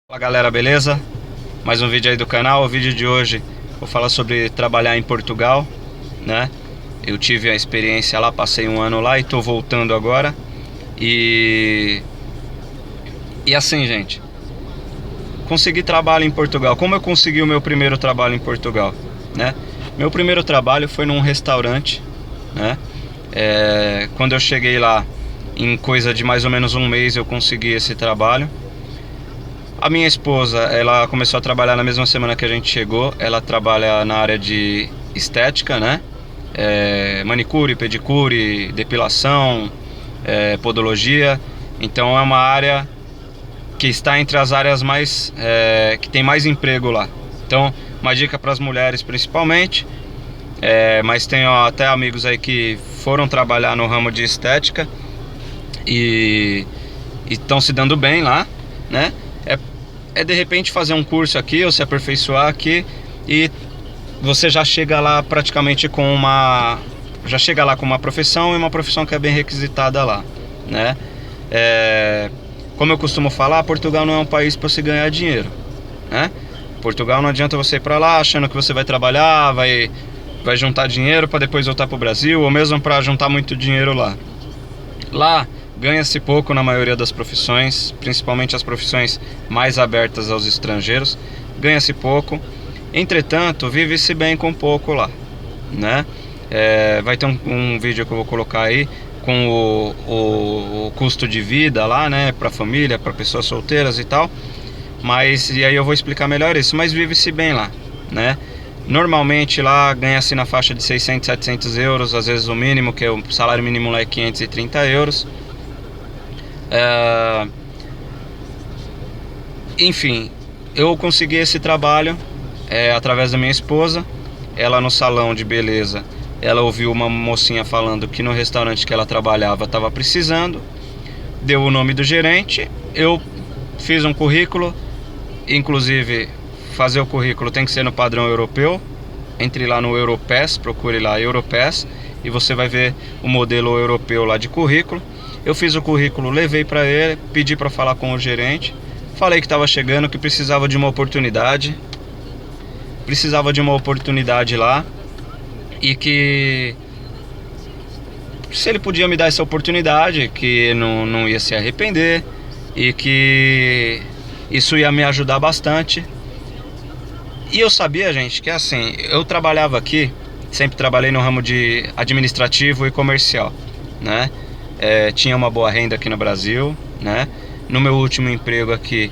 Fala galera, beleza? Mais um vídeo aí do canal. O vídeo de hoje vou falar sobre trabalhar em Portugal, né? Eu tive a experiência lá, passei um ano lá e tô voltando agora. E assim, gente, consegui trabalho em Portugal. Como eu consegui o meu primeiro trabalho em Portugal, né? Meu primeiro trabalho foi num restaurante, né? Quando eu cheguei lá, em coisa de mais ou menos um mês eu consegui esse trabalho. A minha esposa, ela começou a trabalhar na mesma semana que a gente chegou. Ela trabalha na área de estética, né? Manicure, pedicure, depilação, podologia. Então é uma área que está entre as áreas mais que tem mais emprego lá. Então, uma dica para as mulheres principalmente. Mas tenho até amigos aí que foram trabalhar no ramo de estética e estão se dando bem lá, né? É de repente fazer um curso aqui ou se aperfeiçoar aqui e você já chega lá praticamente com uma profissão, e uma profissão que é bem requisitada lá, né? Como eu costumo falar, Portugal não é um país para se ganhar dinheiro, né? Portugal não adianta você ir para lá achando que você vai trabalhar, vai juntar dinheiro para depois voltar para o Brasil, ou mesmo para juntar muito dinheiro lá. Lá ganha-se pouco na maioria das profissões, principalmente as profissões mais abertas aos estrangeiros. Ganha-se pouco, entretanto, vive-se bem com pouco lá, né? Vai ter um vídeo que eu vou colocar aí com o custo de vida lá, né? Para família, para pessoas solteiras e tal. E aí eu vou explicar melhor isso, mas vive-se bem lá, né? Normalmente lá ganha-se na faixa de 600, 700 euros, às vezes o mínimo, que é o salário mínimo lá é 530 euros. Enfim, eu consegui esse trabalho através da minha esposa. Ela no salão de beleza, ela ouviu uma mocinha falando que no restaurante que ela trabalhava estava precisando. Deu o nome do gerente, eu fiz um currículo. Inclusive, fazer o currículo tem que ser no padrão europeu. Entre lá no Europass, procure lá Europass e você vai ver o modelo europeu lá de currículo. Eu fiz o currículo, levei para ele, pedi para falar com o gerente, falei que estava chegando, que precisava de uma oportunidade lá, e que se ele podia me dar essa oportunidade, que não ia se arrepender e que isso ia me ajudar bastante. E eu sabia, gente, que assim, eu trabalhava aqui, sempre trabalhei no ramo de administrativo e comercial, né? Tinha uma boa renda aqui no Brasil, né? No meu último emprego aqui,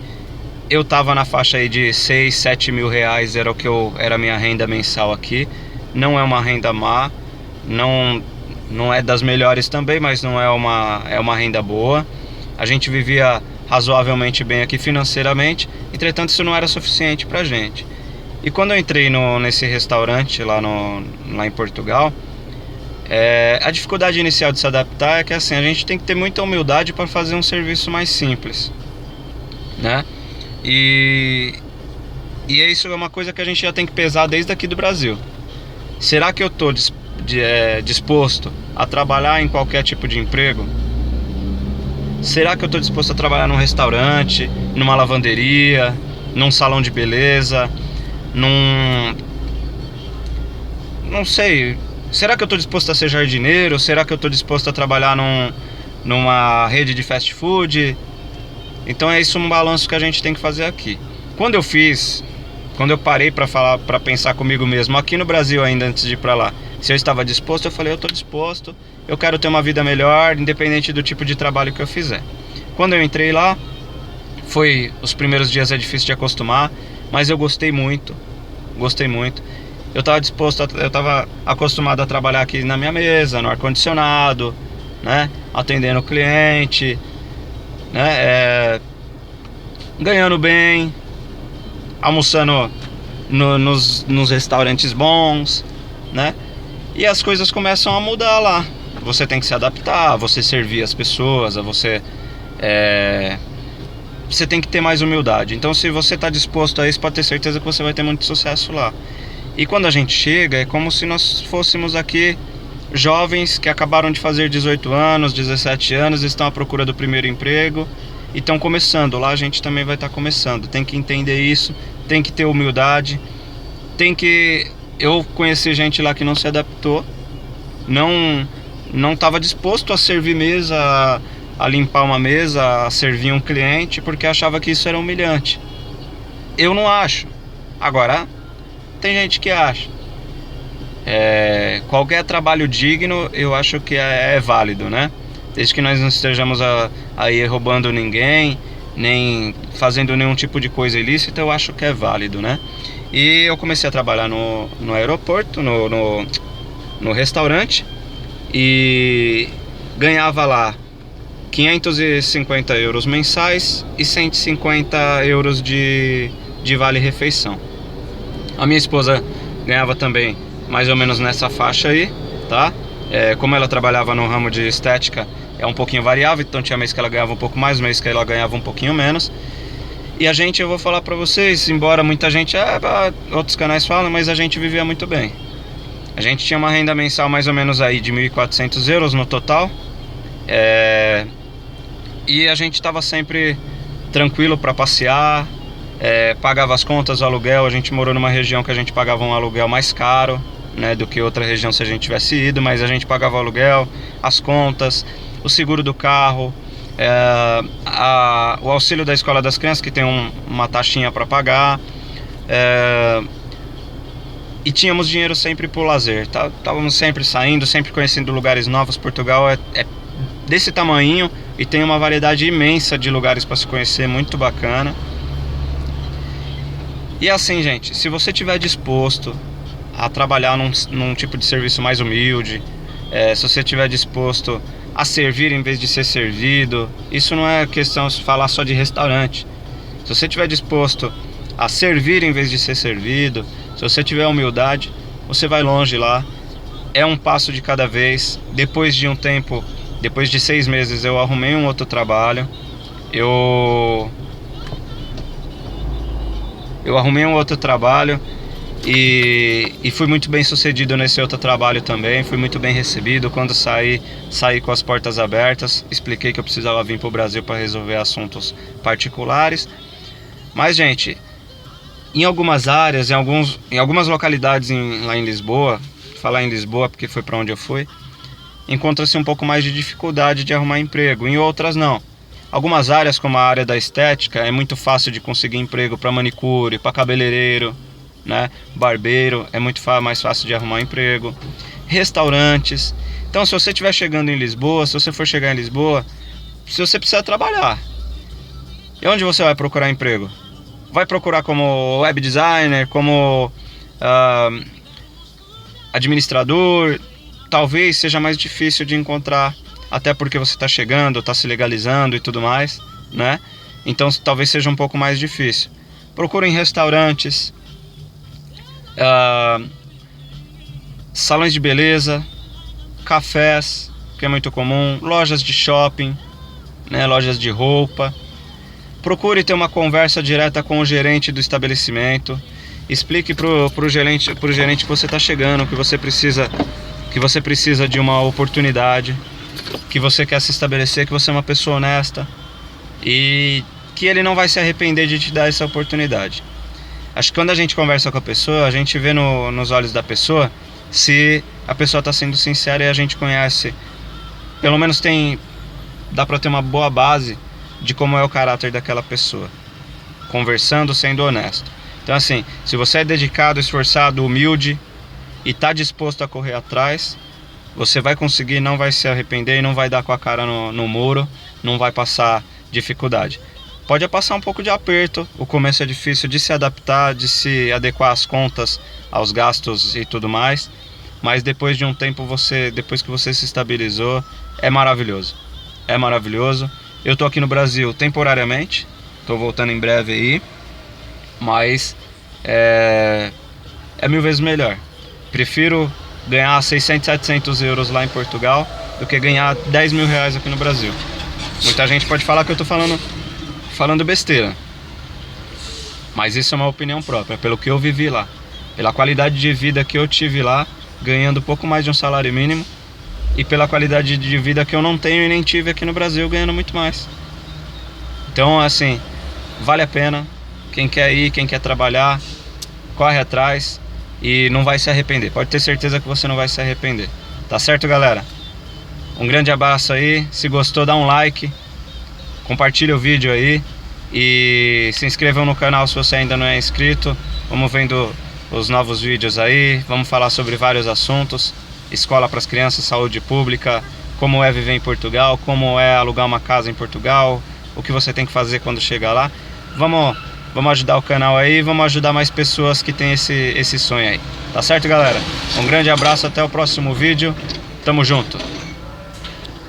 eu tava na faixa aí de 6, 7 mil reais, era a minha renda mensal aqui. Não é uma renda má, não é das melhores também, mas não é uma renda boa. A gente vivia razoavelmente bem aqui financeiramente, entretanto isso não era suficiente pra gente. E quando eu entrei nesse restaurante lá em Portugal, a dificuldade inicial de se adaptar é que assim, a gente tem que ter muita humildade para fazer um serviço mais simples, né? E isso é uma coisa que a gente já tem que pesar desde aqui do Brasil. Será que eu estou disposto a trabalhar em qualquer tipo de emprego? Será que eu estou disposto a trabalhar num restaurante, numa lavanderia, num salão de beleza, não sei. Será que eu estou disposto a ser jardineiro? Será que eu estou disposto a trabalhar numa rede de fast food? Então é isso um balanço que a gente tem que fazer aqui. Quando eu parei para pensar comigo mesmo, aqui no Brasil ainda, antes de ir para lá, se eu estava disposto, eu falei, eu estou disposto, eu quero ter uma vida melhor, independente do tipo de trabalho que eu fizer. Quando eu entrei lá, os primeiros dias é difícil de acostumar, mas eu gostei muito. Eu estava acostumado a trabalhar aqui na minha mesa, no ar-condicionado, né? Atendendo o cliente, né? Ganhando bem, almoçando nos restaurantes bons, né? E as coisas começam a mudar lá. Você tem que se adaptar, a você servir as pessoas, você tem que ter mais humildade. Então, se você está disposto a isso, pode ter certeza que você vai ter muito sucesso lá. E quando a gente chega, é como se nós fôssemos aqui jovens que acabaram de fazer 18 anos, 17 anos, estão à procura do primeiro emprego e estão começando. Lá a gente também vai estar começando. Tem que entender isso, tem que ter humildade, tem que... Eu conheci gente lá que não se adaptou, não estava disposto a servir mesa, a limpar uma mesa, a servir um cliente, porque achava que isso era humilhante. Eu não acho. Agora, tem gente que acha. Qualquer trabalho digno, eu acho que é válido, né? Desde que nós não estejamos aí roubando ninguém, nem fazendo nenhum tipo de coisa ilícita, eu acho que é válido, né? E eu comecei a trabalhar no aeroporto, no restaurante, e ganhava lá 550 euros mensais e 150 euros de vale-refeição. A minha esposa ganhava também mais ou menos nessa faixa aí, tá? Como ela trabalhava no ramo de estética, é um pouquinho variável, então tinha mês que ela ganhava um pouco mais, mês que ela ganhava um pouquinho menos. E a gente, eu vou falar pra vocês, embora muita gente, outros canais falam, mas a gente vivia muito bem. A gente tinha uma renda mensal mais ou menos aí de 1.400 euros no total. E a gente estava sempre tranquilo para passear, pagava as contas, o aluguel. A gente morou numa região que a gente pagava um aluguel mais caro, né, do que outra região se a gente tivesse ido, mas a gente pagava o aluguel, as contas, o seguro do carro, o auxílio da escola das crianças, que tem uma taxinha para pagar, e tínhamos dinheiro sempre pro lazer, estávamos sempre saindo, sempre conhecendo lugares novos. Portugal é desse tamanho e tem uma variedade imensa de lugares para se conhecer, muito bacana. E assim, gente, se você estiver disposto a trabalhar num tipo de serviço mais humilde, se você estiver disposto a servir em vez de ser servido, isso não é questão de falar só de restaurante. Se você estiver disposto a servir em vez de ser servido, se você tiver humildade, você vai longe lá. É um passo de cada vez. Depois de um tempo, depois de 6 meses, eu arrumei um outro trabalho. Eu arrumei um outro trabalho e fui muito bem sucedido nesse outro trabalho também. Fui muito bem recebido. Quando saí com as portas abertas. Expliquei que eu precisava vir para o Brasil para resolver assuntos particulares. Mas, gente, em algumas áreas, em algumas localidades lá em Lisboa, falar em Lisboa porque foi para onde eu fui, encontra-se um pouco mais de dificuldade de arrumar emprego. Em outras não. Algumas áreas, como a área da estética, é muito fácil de conseguir emprego para manicure, para cabeleireiro, né? Barbeiro, é muito mais fácil de arrumar emprego. Restaurantes. Então, se você estiver chegando em Lisboa, se você for chegar em Lisboa, se você precisa trabalhar, e onde você vai procurar emprego? Vai procurar como web designer, como administrador. Talvez seja mais difícil de encontrar, até porque você está chegando, está se legalizando e tudo mais, né? Então talvez seja um pouco mais difícil. Procure em restaurantes, salões de beleza, cafés, que é muito comum, lojas de shopping, né? Lojas de roupa. Procure ter uma conversa direta com o gerente do estabelecimento. Explique pro gerente que você está chegando, que você precisa de uma oportunidade, que você quer se estabelecer, que você é uma pessoa honesta e que ele não vai se arrepender de te dar essa oportunidade. Acho que quando a gente conversa com a pessoa, a gente vê nos olhos da pessoa se a pessoa está sendo sincera, e a gente conhece, pelo menos dá para ter uma boa base de como é o caráter daquela pessoa, conversando, sendo honesto. Então assim, se você é dedicado, esforçado, humilde e está disposto a correr atrás, você vai conseguir, não vai se arrepender e não vai dar com a cara no muro, não vai passar dificuldade. Pode passar um pouco de aperto, o começo é difícil de se adaptar, de se adequar às contas, aos gastos e tudo mais, mas depois de um tempo, depois que você se estabilizou, é maravilhoso. É maravilhoso. Eu tô aqui no Brasil temporariamente, tô voltando em breve aí, mas é 1000 vezes melhor. Prefiro ganhar 600, 700 euros lá em Portugal do que ganhar 10 mil reais aqui no Brasil. Muita gente pode falar que eu tô falando besteira, mas isso é uma opinião própria, pelo que eu vivi lá, pela qualidade de vida que eu tive lá, ganhando pouco mais de um salário mínimo, e pela qualidade de vida que eu não tenho e nem tive aqui no Brasil, ganhando muito mais. Então, assim, vale a pena. Quem quer ir, quem quer trabalhar, corre atrás e não vai se arrepender. Pode ter certeza que você não vai se arrepender. Tá certo, galera? Um grande abraço aí. Se gostou, dá um like, compartilha o vídeo aí e se inscrevam no canal se você ainda não é inscrito. Vamos vendo os novos vídeos aí. Vamos falar sobre vários assuntos: escola para as crianças, saúde pública, como é viver em Portugal, como é alugar uma casa em Portugal, o que você tem que fazer quando chegar lá. Vamos ajudar o canal aí, vamos ajudar mais pessoas que têm esse sonho aí. Tá certo, galera? Um grande abraço, até o próximo vídeo. Tamo junto.